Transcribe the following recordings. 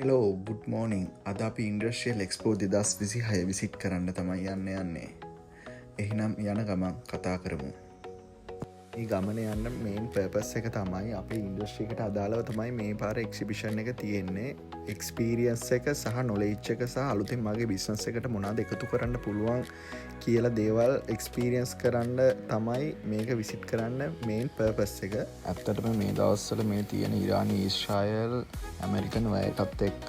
Hello good මෝනිින් අද අපි ඉන්ඩ්‍රශ්‍යල් expo 2026 visit කරන්න තමයි යන්නේ එහිනම් යන ගමන් කතා කරමු. මේ ගමන යන්න මේන් පර්පස් එක තමයි අපේ ඉන්ඩස්ට්‍රිකට අදාළව තමයි මේ පාර එක්සිබිෂන් එක තියෙන්නේ. එක්ස්පීරියන්ස් එක සහ නොලෙජ් එක සහ අලුතින් මගේ බිස්නස් එකට මොනවද එකතු කරන්න පුළුවන් කියලා දේවල් එක්ස්පීරියන්ස් කරන්න තමයි මේක විසිට් කරන්න මේන් පර්පස් එක. ඇත්තටම මේ දවස්වල මේ තියෙන ඉරානි ඊශ්‍රායල් ඇමරිකන් වයකත් එක්ක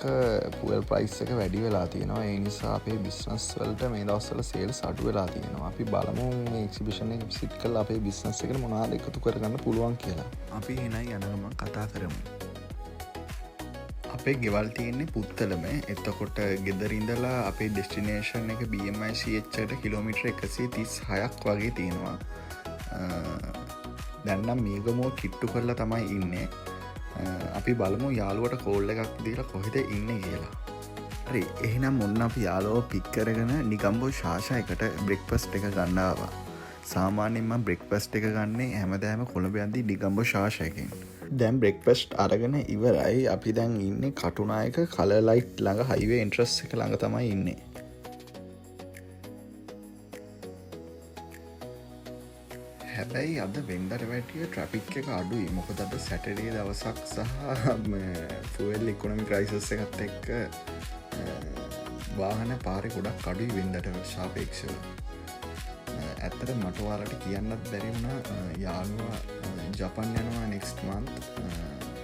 පුවල් ප්‍රයිස් එක වැඩි වෙලා තියෙනවා. ඒ නිසා අපේ බිස්නස් වලට මේ දවස්වල සේල්ස් අඩු වෙලා තියෙනවා. අපි බලමු මේ එක්සිබිෂන් එක විසිට් කරලා අපේ බිස්නස් එකට මොනවද එකතු කරගන්න පුළුවන් කියලා. අපි එනයි යනගම කතා කරමු. අපේ ගෙවල් තියෙන්නේ පුත්තලම. එතකොට ගෙදරින්දලා අපේ ඩෙස්ටිනේෂන් එක BMICHට කිලෝමිටර් 136ක් වගේ තියෙනවා. දැන්නම් මේගමෝ කිට්ටු කරලා තමයි ඉන්නේ. අපි බලමු යාළුවට කෝල් එකක් දීලා කොහෙද ඉන්නේ කියලා. හරි, එහෙනම් ඔන්න අපි යාළුවෝ පික් කරගෙන නිගම්බෝ ශාෂායකට බ්‍රෙක්ෆාස්ට් එක ගන්න ආවා. සාමාන්‍යයෙන්ම බ්‍රෙක්ෆාස්ට් එක ගන්නේ හැමදාම කොළඹ යද්දී නිගම්බෝ ශාෂායකින්. දැන් බ්‍රෙක්ෆාස්ට් අරගෙන ඉවරයි. අපි දැන් ඉන්නේ කටුනායක කලර් ලයිට් ළඟ හයිවේ එන්ට්‍රන්ස් එක ළඟ තමයි ඉන්නේ. හැබැයි අද වෙන්දට වැටිය ට්‍රැෆික් එක අඩුයි. මොකද අද සැටර්ඩේ දවසක් සහ ෆුවල් ඉකොනොමි ක්‍රයිසිස් එකත් එක්ක වාහන පාරේ ගොඩක් අඩුයි වෙන්දට සාපේක්ෂව. ඇත්තට මට ඔයාලට කියන්නත් බැරි වුණා යාළුවා ජපන් යනවා නෙක්ස්ට් මන්ත්.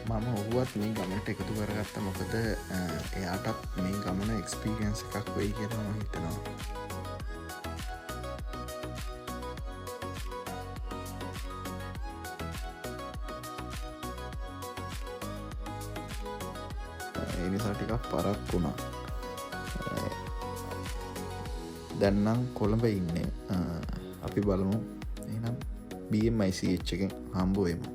මම ඔහුවත් මේ ගමනට එකතු කරගත්තා. මොකද එයාටත් මේ ගමන එක්ස්පීරියන්ස් එකක් වෙයි කියලා මම හිතනවා. ඒ නිසා ටිකක් පරක් වුණා. දැන් නම් කොළඹ ඉන්නේ. අපි බලමු එහෙනම් BMICH එකෙන් හම්බ වෙමු.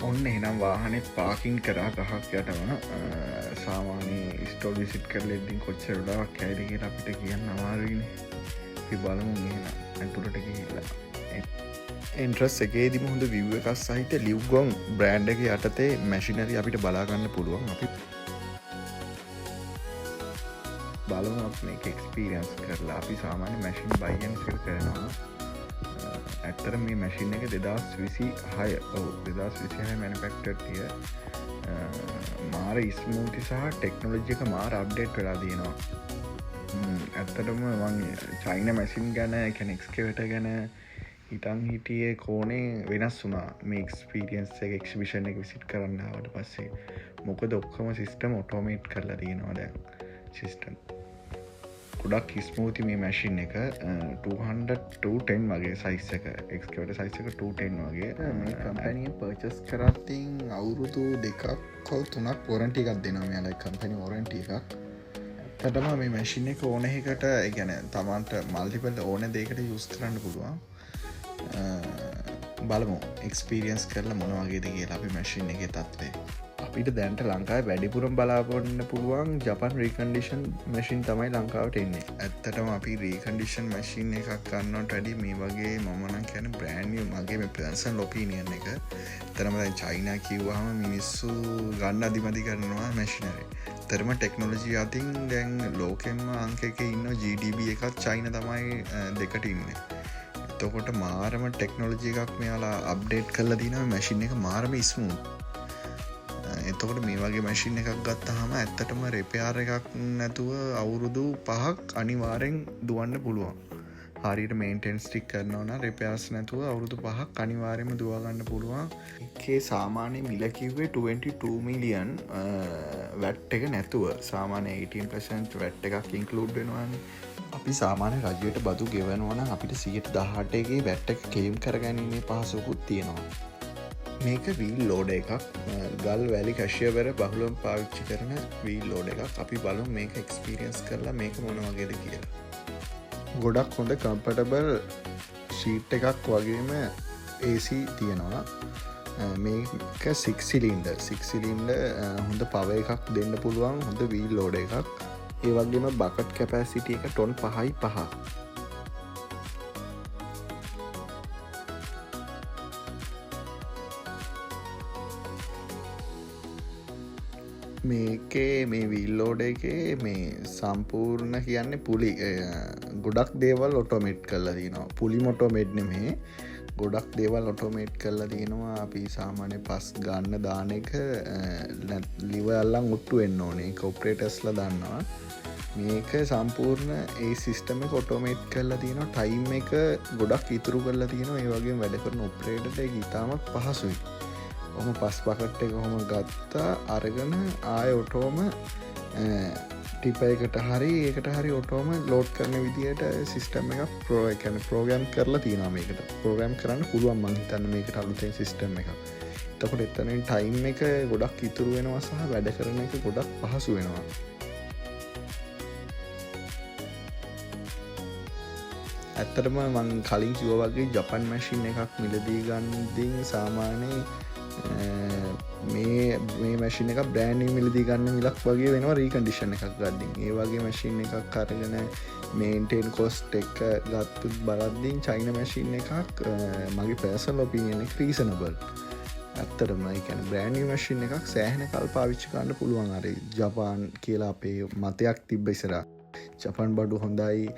ඔන්න එහෙනම් වාහනේ පාකින් කරා ගහක් යටම. සාමාන්‍ය ස්ටෝර් විසිට් කරලා ඉතින් කොච්චර වෙලාවක් ඇයිද කියලා අපිට කියන්න අමාරුයිනේ. අපි බලමු එහෙනම් අන්තිමට ගිහිල්ලා. එන්ට්‍රස් එකේදීම හොඳ view එකක් සහිත ලිව්ගොන් බ්‍රෑන්ඩ් එකේ යටතේ මැෂිනරි අපිට බලා ගන්න පුළුවන්. අපි බලමු අපි මේක එක්ස්පීරියන්ස් කරලා. අපි සාමාන්‍ය මැෂින් බයි ඇන්ඩ් සෙල් කරනවා. ඇත්තට මේ මැෂින් එක 2026 මැනුෆැක්චර් තිය. මාර ස්මූති සහ ටෙක්නොලොජි එක මාර අප්ඩේට් වෙලා තියෙනවා. ඇත්තටම මම චයින මැෂින් ගැන කියන්නේ එක්ස්කේවේටර් ගැන හිතන් හිටියේ කෝණේ වෙනස් වුණා මේ එක්ස්පීරියන්ස් එක එක්සිබිෂන් එක විසිට් කරන්න ආවට පස්සේ. මොකද ඔක්කොම සිස්ටම් ඔටෝමේට් කරලා තියෙනවා දැන්. සිස්ටම් ගොඩක් ස්මූති මේ මැෂින් එක. 200-10 වගේ සයිස් එක. එක්ස්කේවේටර් සයිස් එක 210 වගේ. මේ කම්පැනි පර්චේස් කරද්දී අවුරුදු 2ක් හෝ 3ක් වොරන්ටි එකක් දෙනවා මෙයාලා. කම්පැනි වොරන්ටි එකක්. ඇත්තටම මේ මැෂින් එක ඕන එකකට ඒ කියන්නේ තමන්ට මල්ටිපල් ඕන දෙයකට යූස් කරන්න පුළුවන්. බලමු එක්ස්පීරියන්ස් කරලා මොන වගේද කියලා අපි මැෂින් එකේ තත්ත්වය. අපිට දැන්ට ලංකාවේ වැඩිපුරම බලාපොරොත්තු පුළුවන් ජපන් රීකන්ඩිෂන් මැෂින් තමයි ලංකාවට එන්නේ. ඇත්තටම අපි රීකන්ඩිෂන් මැෂින් එකක් ගන්නවට වැඩිය මේ වගේ මම නම් කියන්නේ බ්‍රෑන්ඩ් නිව් මගේ මේ පර්සනල් ඔපිනියන් එක. ඇත්තටම දැන් චයිනා කිව්වහම මිනිස්සු ගන්න අදිමදි කරනවා මැෂිනරි. ඇත්තටම ටෙක්නොලොජි අතින් දැන් ලෝකෙම අංක එකේ ඉන්න GDP එකත් චයිනා තමයි දෙකට ඉන්නේ. එතකොට මාරම ටෙක්නොලොජි එකක් මෙයාලා අප්ඩේට් කරලා දිනවා. මැෂින් එක මාරම ස්මූත්. එතකොට මේ වගේ මැෂින් එකක් ගත්තාම ඇත්තටම රිපෙයාර් එකක් නැතුව අවුරුදු 5ක් අනිවාර්යෙන් දුවන්න පුළුවන්. හරියට මේන්ටෙනන්ස් ටික කරනවා නම් රිපෙයාර්ස් නැතුව අවුරුදු 5ක් අනිවාර්යෙන්ම දුව ගන්න පුළුවන්. ඒකේ සාමාන්‍ය මිල කිව්වේ 22 මිලියන් වැට් එක නැතුව. සාමාන්‍ය 18% වැට් එකක් ඉන්ක්ලූඩ් වෙනවානේ. අපි සාමාන්‍ය රජයට බදු ගෙවනවා නම් අපිට 118 ගේ වැට් එක ක්ලේම් කරගැනීමේ පහසුවකුත් තියෙනවා. මේක වීල් ලෝඩ එකක් ගල් වැලි කැශයවර බහුලම් පාවිච්චි කරන වීල් ලෝඩ එකක් අපි බලු මේක එක්ස්පිරියන්ස් කරලා මේක මොන වගේද කියලා ගොඩක් හොඳ කම්පටබල් ශීට් එකක් වගේම AC තියෙනවා මේක සික්සිලින්ඩ හොඳ පව එකක් දෙන්න පුළුවන් හොඳ වීල් ලෝඩ එකක් ඒ වගේම බකට් කැපෑසිටිය එක ටොන් 5.5 මේකේ මේ විල්ලෝඩ එකේ මේ සම්පූර්ණ කියන්නේ පුලි ගොඩක් දේවල් ඔටෝමේට් කරලා තියෙනවා පුලි මොටෝමේට් නෙමේ ගොඩක් දේවල් ඔටෝමේට් කරලා තියෙනවා අපි සාමාන්‍ය පස් ගන්න දාන එක ලිව අල්ලන් උට්ටු වෙන්න ඕනේ ඒක ඔපරේටර්ස්ලා දන්නවා මේක සම්පූර්ණ ඒ සිස්ටම් එක ඔටෝමේට් කරලා තියෙනවා ටයිම් එක ගොඩක් ඉතුරු කරලා තියෙනවා ඒ වගේම වැඩ කරන ඔපරේටර්ට ඒක ඉතාමත් පහසුයි ඔහම පස් පකට් එක හොම ගත්තා අරගෙන ආය ඔටෝම ටිප එකට හරි ඒකට හරි ඔටෝම ලෝඩ් කරන විදියට සිස්ටම් එක ප්‍රෝකැන ප්‍රෝග්‍රම් කරලා තිනමකට ප්‍රෝග්‍රම් කරන්න පුළුවන් මංහිතන්න මේකට අලුතෙන් සිස්ටම් එක තකොට එත්තනින් ටයිම් එක ගොඩක් ඉතුරු වෙනවා සහ වැඩ කරන එක ගොඩක් පහසු වෙනවා ඇත්තටම මං කලින් කිව වගේ ජපන් මැශින් එකක් මිලදී ගන්දින් සාමානයේ මේ මැශින එක බ්‍රෑන්ඩි මිලදී ගන්න මිලක් වගේ වෙනවා රීකන්ඩිෂන් එකක් ගද්දින් ඒ වගේ මැශින් එකක් කරගෙන මේන්ටේන් කොස්ට් එක ගත්තුත් බලද්දිින් චයින මැශින් එකක් මගේ පෑසල් ඔපිනියන ක්‍රීසනබල් ඇත්තරම එකැන බ්‍රෑන්ඩි මැශින් එකක් සෑහන කල් පාවිච්චි කන්න පුළුවන් අර ජපාන් කියලා අපේ මතයක් තිබ්බ ඉසර ජපන් බඩු හොඳයි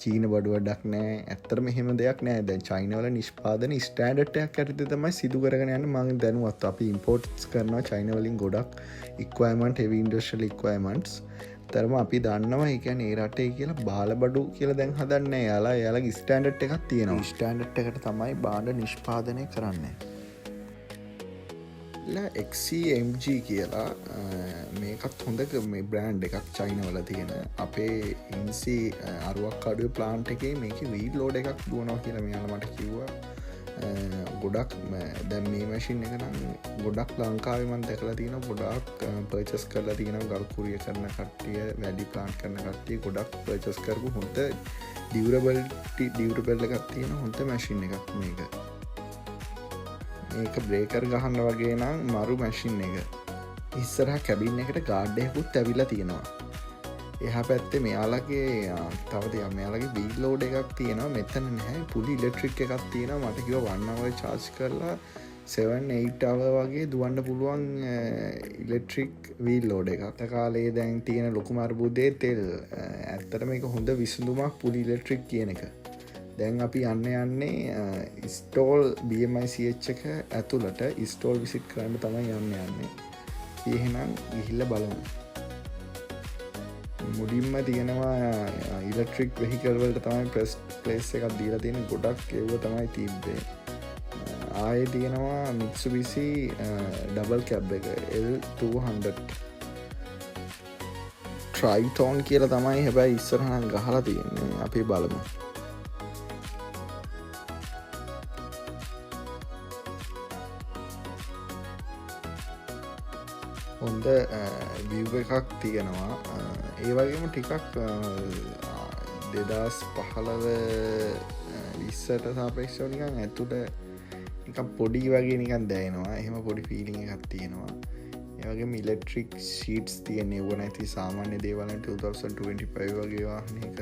චීන බඩුවඩක් නෑ ඇත්තර මෙහෙම දෙයක් නෑ දැන් චයිනවල නිෂ්පාදන ස්ටෑන්ඩර්ඩ්යක් ඇරති තමයි සිදු කරගෙන යන්න මං දැනුවත් අපි ඉම්පෝර්ට්ස් කරනවා චයිනවලින් ගොඩක් ඉක්වයිමන්ට් හෙවි ඉන්ඩස්ට්‍රියල් ඉක්වයිමන්ට්ස් තරම අපි දන්නවා ඒ කියන්නේ ඒ රටේ කියලා බාල බඩු කියලා දැන් හදන්නේ යාලගේ ස්ටෑන්ඩර්ඩ් එකක් තියෙනවා ස්ටෑන්ඩර්ඩ් එකට තමයි බාණ්ඩ නිෂ්පාදනය කරන්නේ XCMG කියලා මේකත් හොඳ මේ බ්‍රෑන්් එකක් චයිනවල තියෙන අපේ ඉන්සි අරුවක් කඩුව ප්ලාන්ට් එකේ මේක වීල් ලෝඩ එකක් දුවනවා කියලා මෙයාල මට කිව්වා ගොඩක් දැම් මේ මැශින් එක නම් ගොඩක් ලංකාවමන් දැකලා තියෙන ගොඩක් පර්චස් කරලා තියෙන ගල්කුරිය කරන කට්ටිය වැඩි ප්ලාන්් කරන කට්ටිය ගොඩක් පර්චස් කරපු හොඳ ඩියවරබල් එකක් තියෙන හොඳ මැශින් එකක් මේක ඒක බ්‍රේකර් ගහන්න වගේ නම් මරු මැශින් එක ඉස්සරහ කැබින් එකට ගාඩ්ඩයකුත් ඇවිලා තියෙනවා එහ පැත්තේ මෙයාලගේ තවද මෙයාලගේ බීල් ලෝඩ එකක් තියෙනවා මෙතන නැහැ පුලි ඉලෙක්ට්‍රික් එකක් තියෙනවා මට කිව වන්නව චාර්ජ් කරලා 7-8 අව වගේ දුවන්න පුළුවන් ඉලෙක්ට්‍රික් වීල් ලෝඩ එකක් කාලේ දැන් තියෙන ලොකුම අර්බුදේ තෙල් ඇත්තට මේක හොඳ විසඳුමක් පුලි ඉලෙක්ට්‍රික් කියන එක දැන් අපි යන්නේ ස්ටෝල් BMICH එක ඇතුළට ස්ටෝල් විසිට් කරන්න තමයි යන්නේ එහෙනම් ගිහිල්ල බලමු මුඩින්ම තියෙනවා ඉලෙක්ට්‍රික් වෙහිකල්වලට තමයි ප්‍රස් ප්ලේස් එකක් දීලා තියෙන ගොඩක් එව්ව තමයි තිබ්බේ ආයේ තියෙනවා Mitsubishi ඩබල් කැබ් එක L200 ට්‍රයිටෝන් කියලා තමයි හැබැයි ඉස්සරහනම් ගහලා තියෙන්නේ අපි බලමු හොඳ විව් එකක් තියෙනවා ඒ වගේම ටිකක් 2015 20ට සාපේක්ෂව නිකන් ඇතුළට නිකන් පොඩි වගේ නිකන් දැනෙනවා එහෙම පොඩි ෆීලිං එකක් තියෙනවා ඒ වගේම ඉලෙක්ට්‍රික් ෂීට්ස් තියෙන ඒව නැති සාමාන්‍ය දේවල් 2025 වගේ වාහනයක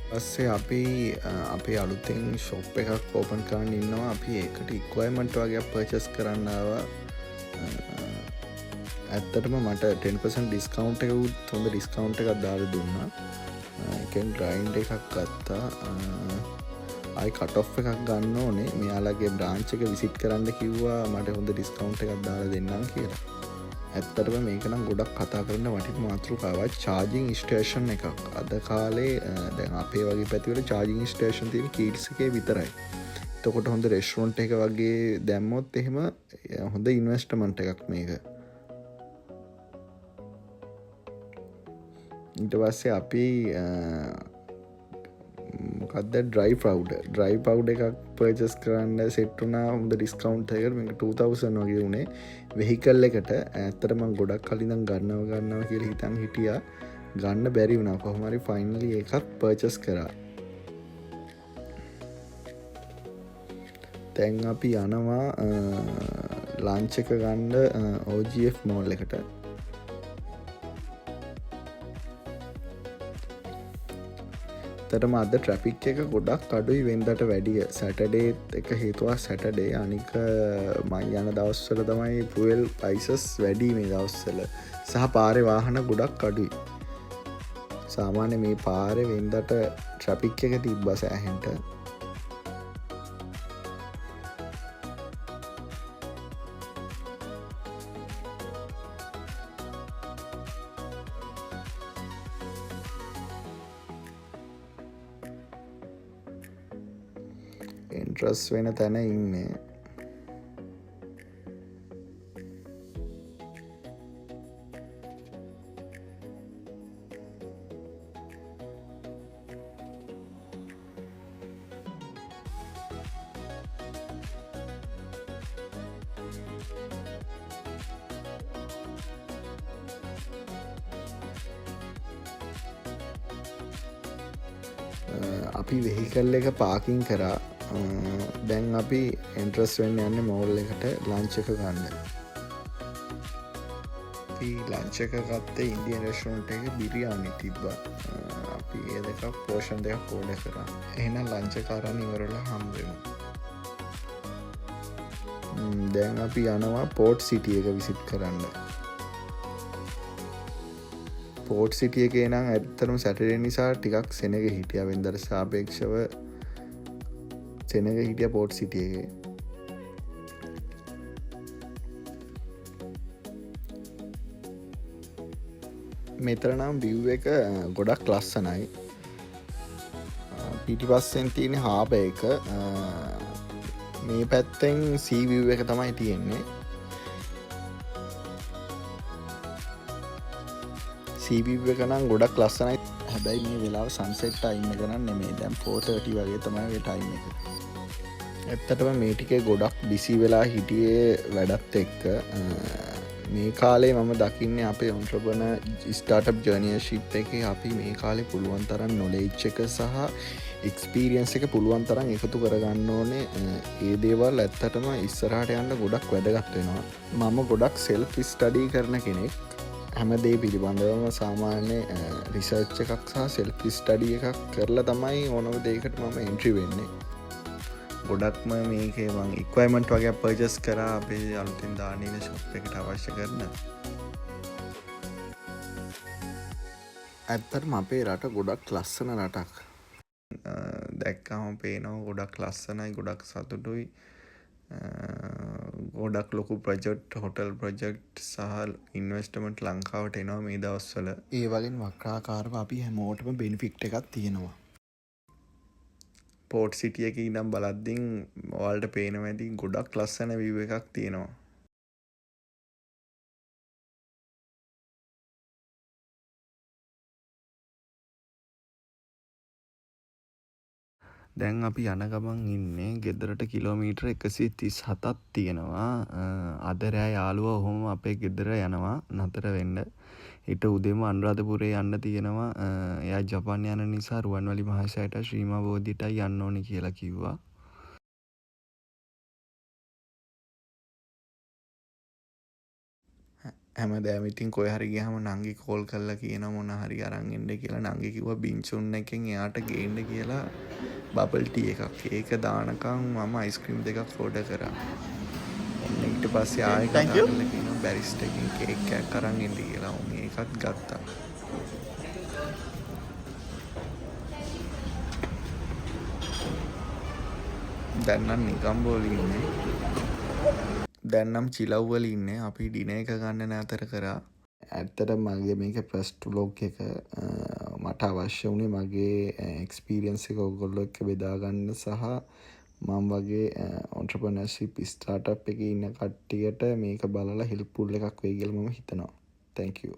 පස්සේ අපි අපේ අලුතෙන් ශොප් එකක් ඕපන් කරන්න ඉන්නවා අපි ඒකට ඉක්වයිමන්ට් වගේ පර්චස් කරන්නාව ඇත්තටම මට 10% ඩිස්කවුන්ට් එකකුත් හොඳ ඩිස්කවුන්ට් එකක් දාලා දුන්නා එකෙන් ග්‍රයින්ඩ් එකක් ගත්තා ආයි කට් ඔෆ් එකක් ගන්න ඕනේ. මෙයාලගේ බ්‍රාන්ච් එක විසිට් කරන්න කිව්වා මට හොඳ ඩිස්කවුන්ට් එකක් දාලා දෙන්නම් කියලා. ඇත්තටම මේක නම් ගොඩක් කතා කරන්න වටින මාතෘකාවක්. චාර්ජිං ස්ටේෂන් එකක්. අද කාලේ දැන් අපේ වගේ පැතිවල චාර්ජිං ස්ටේෂන් තියෙන කීට්ස් එකේ විතරයි. එතකොට හොඳ රෙස්ටොරන්ට් එක වගේ දැම්මොත් එහෙම හොඳ ඉන්වෙස්ට්මන්ට් එකක් මේක. ඊට පස්සේ අපි මොකක්ද ඩ්‍රයි පවුඩ් එකක් පර්චස් කරන්න සෙට් වුණා හොඳ ඩිස්කවුන්ට් එකකට. මේක 2000 වගේ වුණේ වෙහිකල් එකට. ඇත්තට මම ගොඩක් කලින් ඉඳන් ගන්නවා කියලා හිතන් හිටියා. ගන්න බැරි වුණා. කොහොම හරි ෆයිනලි එකක් පර්චස් කරා. දැන් අපි යනවා ලන්ච් එක ගන්න OGF මෝල් එකට. ඇත්තටම අද ට්‍රැෆික් එක ගොඩක් අඩුයි වෙනදට වැඩිය. සැටර්ඩේ එක හේතුවක් සැටර්ඩේ. අනික මම යන දවස්වල තමයි ෆුවල් ප්‍රයිසස් වැඩි මේ දවස්වල. සහ පාරේ වාහන ගොඩක් අඩුයි. සාමාන්‍ය මේ පාරේ වෙනදට ට්‍රැෆික් එක තිබ්බා සෑහෙන්න. එන්ට්‍රස් වෙන තැන ඉන්නේ. අපි වෙහිකල් එක පාකින් කරා. දැන් අපි එන්ට්‍රස් වෙන්න යන්නේ මෝල් එකට ලන්ච් එක ගන්න. අපි ලන්ච් එක ගත්තේ ඉන්දියන් රෙස්ටොරන්ට් එකේ බිරියානි තිබ්බා. අපි ඒ දෙකක් පෝෂන් දෙකක් ඕඩර් කරා. එහෙනම් ලන්ච් එක අරන් ඉවරලා හම්බෙමු. දැන් අපි යනවා පෝට් සිටි එක විසිට් කරන්න. පෝට් සිටි එකේ නම් ඇත්තටම සැටර්ඩේ නිසා ටිකක් සෙනග හිටියා. වෙනදට සාපේක්ෂව සෙනග හිටියා පෝට් සිටි එකේ. මෙතන නම් view එක ගොඩක් ලස්සනයි. පිටිපස්සෙන් තියෙන හාබර් එක. මේ පැත්තෙන් sea view එක තමයි තියෙන්නේ. sea view එක නම් ගොඩක් ලස්සනයි. හැබැයි මේ වෙලාව සන්සෙට් ටයිම් එක නම් නෙමෙයි. දැන් 4:30 වගේ තමයි මේ ටයිම් එක. ඇත්තටම මේ ටිකේ ගොඩක් බිසි වෙලා හිටියේ වැඩත් එක්ක. මේ කාලේ මම දකින්නේ අපේ ඔන්ට්‍රප්‍රනර් ස්ටාර්ට්අප් ජර්නියර්ෂිප් එකේ අපි මේ කාලේ පුළුවන් තරම් නොලෙජ් එක සහ එක්ස්පීරියන්ස් එක පුළුවන් තරම් එකතු කරගන්න ඕනේ. ඒ දේවල් ඇත්තටම ඉස්සරහට යන්න ගොඩක් වැදගත් වෙනවා. මම ගොඩක් සෙල්ෆ් ස්ටඩි කරන කෙනෙක්. හැම දේ පිළිබඳවම සාමාන්‍ය රිසර්ච් එකක් සහ සෙල්ෆ් ස්ටඩි එකක් කරලා තමයි ඕනම දෙයකට මම එන්ට්‍රි වෙන්නේ. ගොඩක්ම මේකේ මං ඉක්වයිමන්ට් වගේ පර්චස් කරා අපේ අලුතින් දාන ඉන ෂොප් එකට අවශ්‍ය කරන. ඇත්තටම අපේ රට ගොඩක් ලස්සන රටක්. දැක්කම පේනවා ගොඩක් ලස්සනයි, ගොඩක් සතුටුයි. ගොඩක් ලොකු ප්‍රොජෙක්ට්, හොටල් ප්‍රොජෙක්ට් සහ ඉන්වෙස්ට්මන්ට් ලංකාවට එනවා මේ දවස්වල. ඒ වලින් වක්‍රාකාරව අපි හැමෝටම බෙනිෆිට් එකක් තියෙනවා. පෝට් සිටි එකේ ඉඳන් බලද්දී ඔයාලට පේනවා ඇති ගොඩක් ලස්සන view එකක් තියෙනවා. දැන් අපි යන ගමන් ඉන්නේ ගෙදරට කිලෝමීටර් 137ක් තියෙනවා. අද රෑ යාළුවා ඔහොම අපේ ගෙදර යනවා නතර වෙන්න. ඊට උදේම අනුරාධපුරේ යන්න තියෙනවා. එයා ජපාන් යන නිසා රුවන්වැලි මහසෑයට ශ්‍රීමා බෝධියටයි යන්න ඕනේ කියලා කිව්වා. හැමදාම ඉතින් කොහේ හරි ගියාම නංගි කෝල් කරලා කියනවා මොන හරි අරන් එන්න කියලා. නංගි කිව්වා බින්චුන් එකෙන් එයාට ගේන්න කියලා බබල් ටී එකක්. ඒක දානකම් මම අයිස්ක්‍රීම් දෙකක් ඕඩර් කරා. ඊට පස්සේ ආයෙ කතා කරලා කියනවා බැරිස්ට් එකෙන් කේක් එකක් අරන් එන්න කියලා. උන් ඒකත් ගත්තා. දැන්නම් නිකම්බෝල ඉන්නේ. දැන්නම් චිලව්වල ඉන්නේ. අපි ඩින එක ගන්න නතර කරා. ඇත්තට මගේ මේක ෆස්ට් ව්ලොග් එක. මට අවශ්‍ය වුණේ මගේ එක්ස්පීරියන්ස් එක ඔයගොල්ලෝ එක්ක බෙදාගන්න සහ මම වගේ ඔන්ටර්ප්‍රනර්ෂිප් ස්ටාර්ට්අප් එකේ ඉන්න කට්ටියට මේක බලලා හෙල්ප්ෆුල් එකක් වෙයි කියලා මම හිතනවා. thank you.